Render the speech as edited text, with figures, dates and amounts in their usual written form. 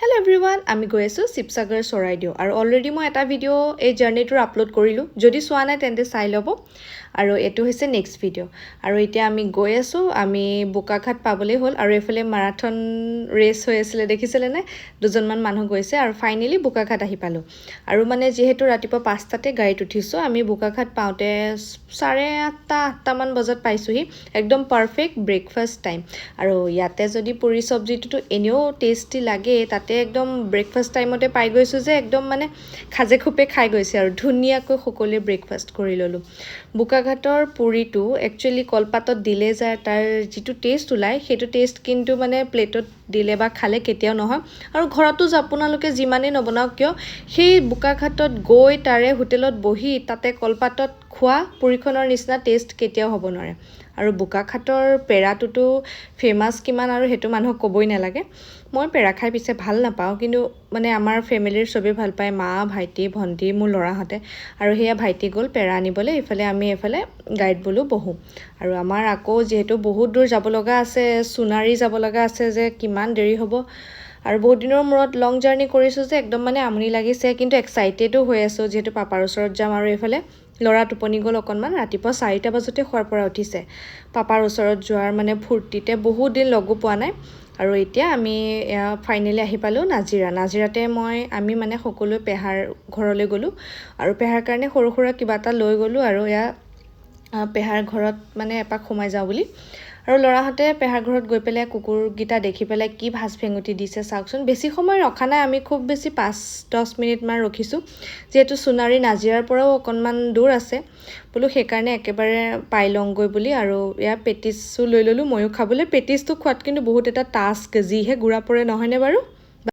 Hello everyone, আমি গৈ আছো শিৱসাগৰ চৰাইদেউ আৰু অলৰেডি মই এটা ভিডিও এই জাৰ্নিটোৰ আপলোড কৰিলোঁ যদি চোৱা নাই তেন্তে চাই ল'ব আৰু এটো হৈছে নেক্সট ভিডিও আৰু এতিয়া আমি গৈ আছো আমি বোকাখাট পাবলৈ হ'ল আৰু এফালে মাৰাথন ৰেস হৈ আছিল দেখিছিলে নে দুজনমান মানুহ গৈছে আৰু ফাইনালি বোকাখাট আহি পালো আৰু মানে যেহেতু ৰাতিপুৱা 5টাতে গাড়ীত উঠিছো আমি বোকাখাট পাওঁতে 8:30 মান বজাত পাইছোহি একদম পাৰফেক্ট ব্ৰেকফাষ্ট টাইম আৰু ইয়াতে যদি পুৰি সবজিটো এনেও টেস্টি লাগে তাতে একদম ব্ৰেকফাষ্ট টাইমতে পাই গৈছো যে একদম মানে খাজে খুপে খাই গৈছে আৰু ধুনিয়াকৈ সকলোৱে ব্ৰেকফাষ্ট কৰি ললো বোকাঘাটৰ পুৰিটো একচুয়ালি কলপাতত দিলে যায় তাৰ যেটো টেষ্ট উলাই হেতু টেষ্ট কিন্তু মানে প্লেটত দিলে বা খালে কেতিয়াও নহয় আৰু ঘৰতো আপোনালোকে যিমানে নবনাও কিয় সেই বোকাঘাটত গৈ তাৰে হোটেলত বহি তাতে কলপাতত খোৱা পুৰিখনৰ নিচিনা টেষ্ট কেতিয়াও হ'ব নোৱাৰে আৰু বোকাখাটৰ পেৰাটোতো ফেমাস কিমান আৰু হেতু মানুহ কবই নালাগে মই পেৰা খাই পিছে ভাল নাপাও কিন্তু মানে আমাৰ ফ্যামিলিৰ সবে ভাল পায় মা ভাইটি ভন্টি মোৰ লৰাহতে আৰু হেয়া ভাইটি গল পেৰা আনিবলে ইফালে আমি এফালে গাইড বলো বহু আৰু আমাৰ আকৌ যেহেতু বহুত দূৰ যাব লগা আছে সোনাৰী যাব লগা আছে যে কিমান দেৰি হ'ব আৰু বহুত দিনৰ মূৰত লং জাৰ্নি কৰিছো যে একদম মানে আমনি লাগিছে কিন্তু এক্সাইটেডো হৈ আছো যেহেতু পাপাৰ ওচৰত যাম আৰু এফালে লৰা টোপনি গল অকনমান ৰাতিপুৱা 4টা বজতে খোৱাৰ পৰা উঠিছে পাপাৰ ওচৰত যোৱাৰ মানে ফুৰ্তিতে বহুত দিন লগো পোৱা নাই আৰু এতিয়া আমি ফাইনালি আহি পালো নাজিৰাতে আমি মানে সকলো পেহাৰ ঘৰলৈ গলো আৰু পেহাৰ কাৰণে সৰু সৰু কিবা এটা লৈ গলো আৰু পেহাৰ ঘৰত মানে এপাক সোমাই যাও বুলি আৰু লৰাহতে পেহাৰ ঘৰত গৈ পেলাই কুকুৰ গিটা দেখি পেলাই কি ভাজ ফেঙুটি দিছে চাওকচোন বেছি সময় ৰখা নাই আমি খুব বেছি 5-10 মিনিট মান ৰখিছো যেহেতু সোনাৰী নাজিৰাৰ পৰাও অকনমান দূৰ আছে বলো সেইকাৰণে একেবাৰে পাই লংগৈ বুলি আৰু পেটিছও লৈ ললো ময়ো খাবলৈ পেটিছটো খোৱাত কিন্তু বহুত এটা টাস্ক যিহে গুৰা পৰে নহয়নে বাৰু